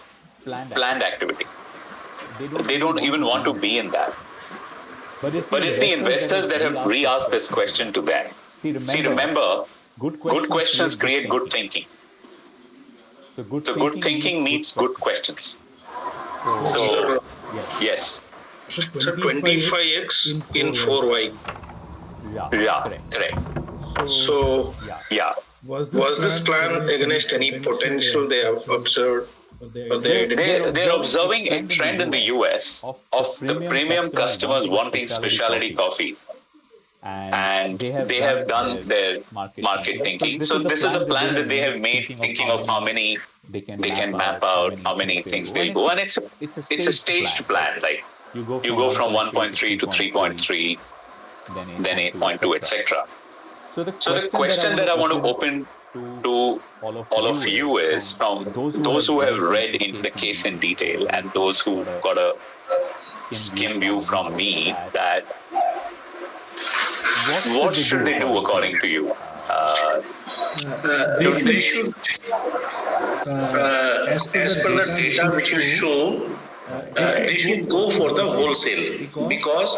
planned activity. They don't even want to be in that. But it's the investors that have re-asked this question to them. See, remember, good questions create good thinking. So good thinking needs good questions. So yes. So 25x in 4y. Yeah, correct. So was this plan against any potential they have observed? They're observing a trend in the US of the premium customers wanting specialty coffee. And they have done their market thinking. So this is the plan that they have made, thinking of how many they can map out, how many things they'll go. And it's a staged plan. Like you go from 1.3 to 3.3, then 8.2, etc. So the question that I want to open to all of you is, from those who have read in the case in detail and those who got a skim view from me, that what should they do according to you? They should, as per the data which you show, they should go for the wholesale, because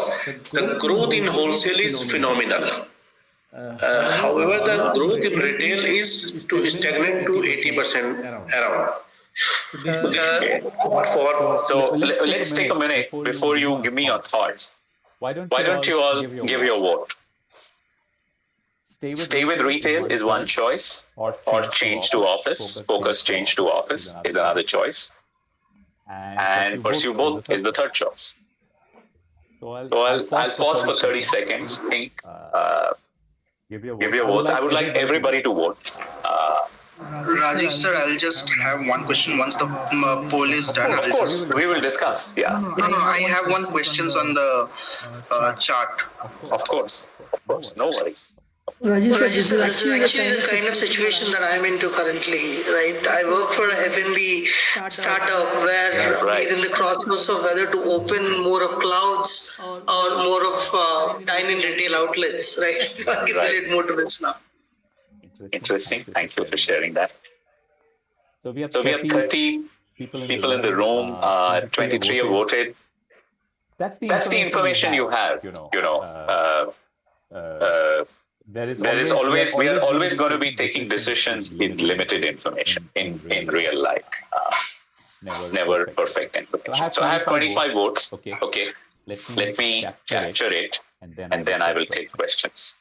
the growth in wholesale is phenomenal. However, the growth in retail is to stagnant to 80% around. So let's take a minute before you give me your thoughts. Why don't you all give your vote? Stay with retail is one choice, or change to office, focus change to office is another choice, and pursue both is the third choice. So I'll pause for 30 seconds, think, give your votes. I would like everybody to vote. Rajesh sir, I'll just have one question once the poll is done. Of course, we will discuss. Yeah. No, I have one question on the chart. Of course. No worries. Rajesh, this is actually the kind of situation that I'm into currently, right? I work for an F&B startup where we're in the crossroads of whether to open more of clouds or more of dine-in retail outlets, right? So I can relate more to this now. Interesting. Thank you for sharing that. So we have 30 people in the room. 23 have voted. That's the information you have. We are always going to be taking decisions with limited information in real life. Never perfect information. So I have 25 votes. Okay. Let me capture it, and then I will take questions.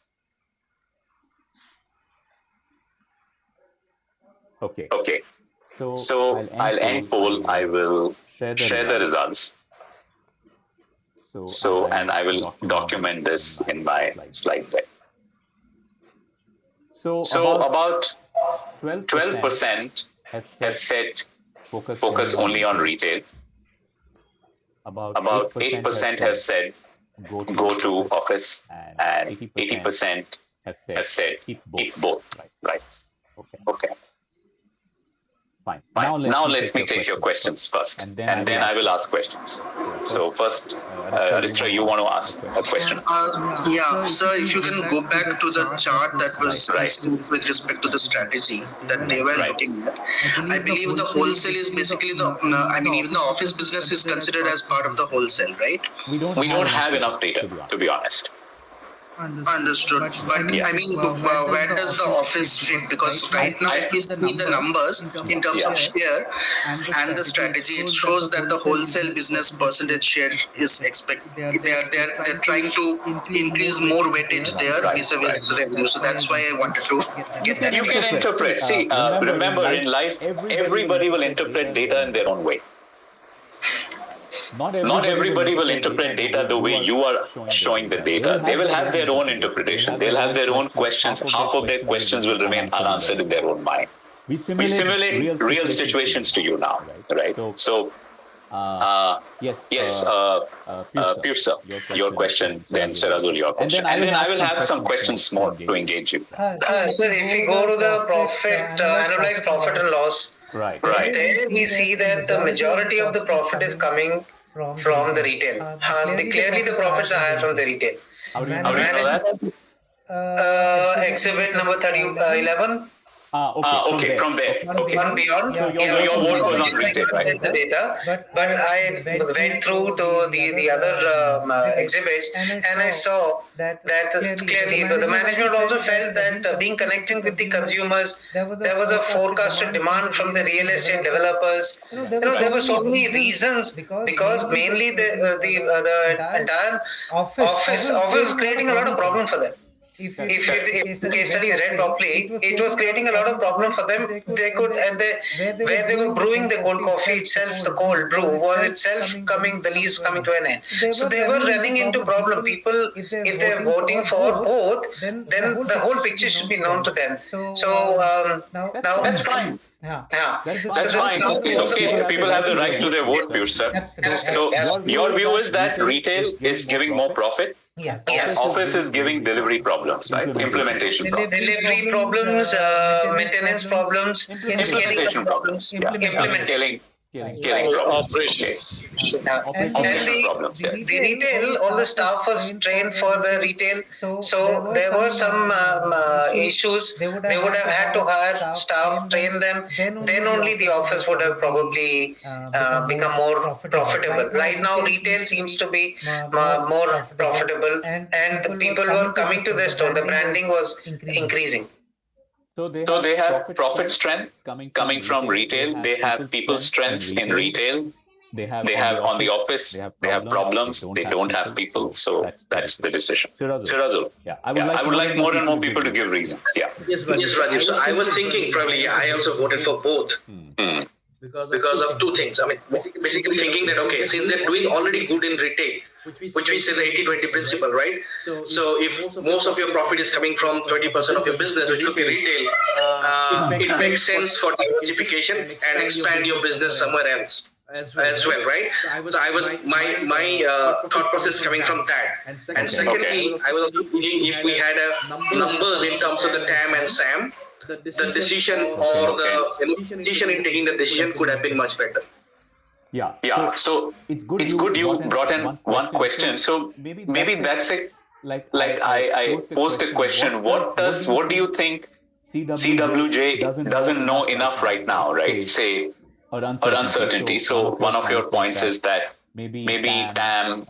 Okay. So I'll end poll. I will share the results. And I will document this in my slide deck. So about 12% have said focus only on retail. About 8% have said go to office, and 80% have said keep both. Right. Okay. Fine. Now let me take your questions first, and then I will ask questions. So first, Aditya, you want to ask a question? Yeah, so if you can go back to the chart that was with respect to the strategy that they were looking at, I believe the wholesale is basically even the office business is considered as part of the wholesale, right? We don't have enough data, to be honest. Understood. But I mean, where does the office fit? Because right now, if we see the numbers in terms of share and the strategy, it shows that the wholesale business percentage share is they're trying to increase more weightage there vis-a-vis revenue. So that's why I wanted to get that. You can interpret. See, remember in life, everybody will interpret data in their own way. Not everybody will interpret data the way you are showing the data. They will have their own interpretation. They'll have their own questions. Half of their questions will remain unanswered in their own mind. We simulate real situations to you now, right? So, yes, Piyush sir, your question, then Shirazul, your question. And then I will have some questions more to engage you. Sir, if we go to the analyze profit and loss, Right. there we see that the majority of the profit is coming from the retail. Clearly, the profits are higher from the retail. How do you know that? Exhibit number 11. Okay, from there. Okay. One beyond. So your vote was on retail, right? The data, but I went through to the other exhibits and I saw that clearly the management also felt that being connected with the consumers, there was a forecasted demand from the real estate developers. There were so many reasons because mainly the entire office was creating a lot of problem for them. If the case study is read properly, it was creating a lot of problem for them. They could where they were brewing the cold coffee itself, the cold brew was itself the lease coming to an end. So they were running into problem. People, if they're voting for both, then the whole picture should be known to them. So now that's fine. Yeah, that's fine. It's okay. People have the right to their vote, Piyush sir. So your view is that retail is giving more profit. Yes. Office is giving delivery problems, right? Implementation problems. Delivery problems, maintenance problems, implementation problems. Scaling problems. Operations. Operational problems. The retail, all the staff was trained for the retail, so there were some issues. They would have had to hire staff, train them. Then only the office would have probably become more profitable. Right now, retail seems to be more profitable, and the people were coming to the store. The branding was increasing. So they have profit strength coming from retail. They have people strengths in retail. They have on the office. They have problems. They don't have people. So that's the decision. Shirazul. I would like more and more people to give reasons. Yeah. Yes, Rajiv. So I was thinking probably I also voted for both. Because of two things. I mean, basically thinking that, okay, since they're doing already good in retail, which we say the 80-20 principle, right? So if most of your profit is coming from 20% of your business, which could be retail, it makes sense for diversification and expand your business somewhere else as well, right? So I was my thought process coming from that. And secondly, I was also thinking if we had numbers in terms of the TAM and SAM, the decision or the decision in taking the decision could have been much better. Yeah. So it's good you brought in one question. So maybe that's it. Like I posed a question. What do you think CWJ doesn't know enough right now, right? Say or uncertainty. So one of your points is that maybe TAM,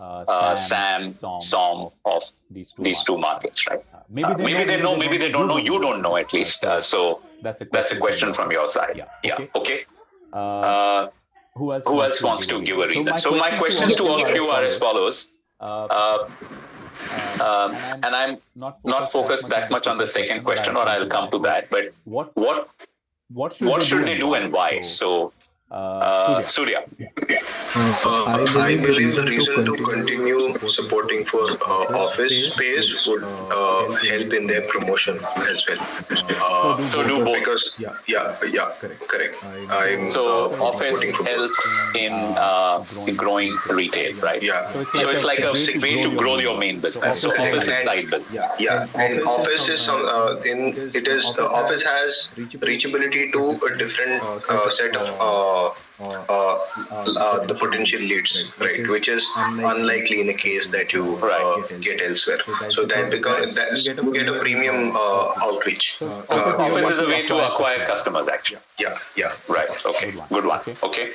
SAM, SOM of these two markets, right? Maybe they know, maybe they don't know. You don't know at least. So that's a question from your side. Yeah. Okay. Who else wants to give a reason? So my questions to all of you are as follows. And I'm not focused that much on the second question, or I'll come to that. But what should they do and why? So, Surya. I believe the reason to continue supporting for office space would help in their promotion as well. So do both. Because correct. So office helps in growing retail, right? Yeah. So it's like a way to grow your main business. So office is side business. Yeah. And office is office has reachability to a different set of the potential leads, right? Which is unlikely in a case that you get elsewhere. So that that's you get a premium outreach. Office is a way to acquire customers, actually. Yeah. Right. Okay. Good one. Okay.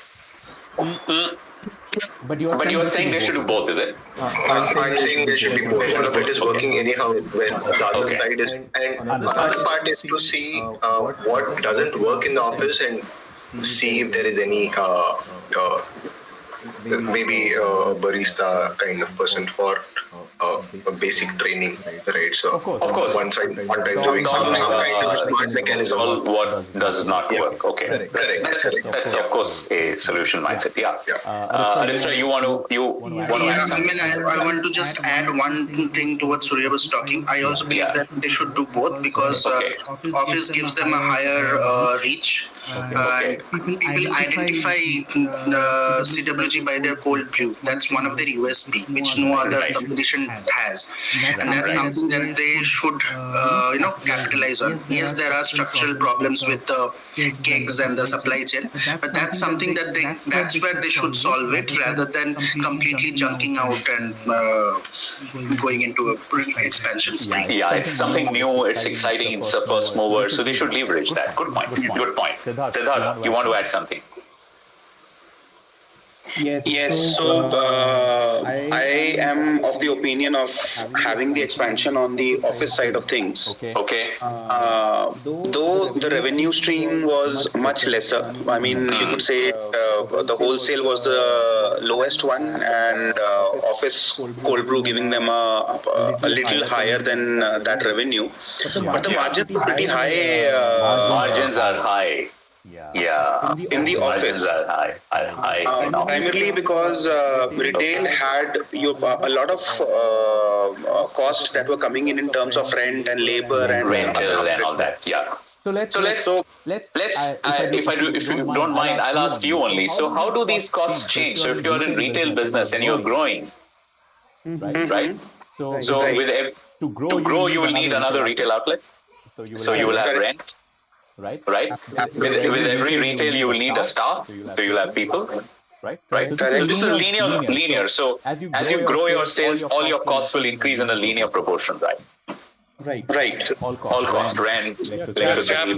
But you're saying they should do both, is it? I'm saying there should be both. One of it is working anyhow, where the other side is, and another part is to see what doesn't work in the office and see if there is any maybe a barista kind of person for a basic training, right? So Of course. one side doing some kind of smart mechanism. Solve what does not work. Okay. Correct. That's of course a solution mindset. Yeah. Aditra, you want to Yeah, add something? I want to just add one thing to what Surya was talking. I also believe that they should do both because Office gives them a higher reach. And people identify CWG by their cold brew. That's one of their USP, which no other competition has, and that's something that they should capitalize on. Yes, there are structural problems with the kegs and the supply chain, but that's something that's where they should solve it rather than completely junking out and going into a expansion spree. Yeah, it's something new. It's exciting. It's a first mover, so they should leverage that. Good point. Siddharth, you want to add something? Yes, so I am of the opinion of having the expansion on the office side of things. Okay. Though the revenue stream was much lesser, I mean, you could say the wholesale was the lowest one, and office cold brew giving them a little higher than that revenue. But the margins are pretty high. Margins are high. Yeah. In the office, are high. primarily because retail had a lot of costs that were coming in terms of rent and labor and rental and all that. Yeah. So let's if you don't mind, I'll ask you only. So how do these costs change? So if you're in retail business and you're growing, right? So to grow, you will need another retail outlet. So you will have rent. Right. With every retail, you will need a staff, so you'll have people. Right. So this is linear. So as you grow your sales, all your costs will increase in a linear proportion, right? Right. All cost, rent, electricity.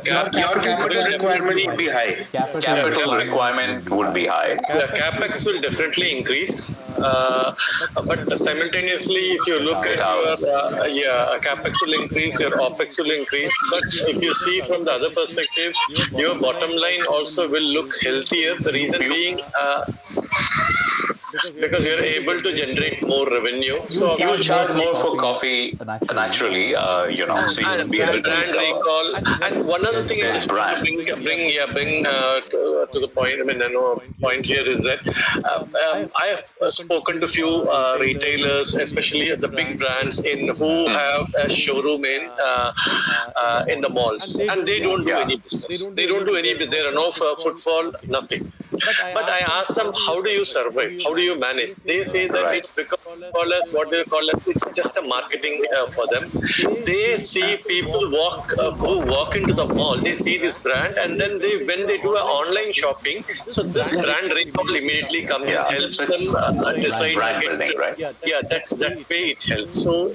Your capital requirement would be high. Capital requirement would be high. The capex will definitely increase, but simultaneously, if you look at your capex will increase, your opex will increase. But if you see from the other perspective, your bottom line also will look healthier. The reason being. Because you're able to generate more revenue. So you charge more for coffee naturally, so you'll be able to brand recall. And one other thing I just want to bring to the point. I mean, I know a point here is that I have spoken to few retailers, especially the big brands, who have a showroom in the malls, and they don't do any business. They don't do any. There are no footfall, nothing. But I ask them, how do you survive? How do you manage? They say that it's because what do you call it? It's just a marketing for them. They see people who walk into the mall. They see this brand, and then when they do an online shopping, so this brand recall immediately comes and helps them decide. Brand building, right? Yeah, that way it helps. So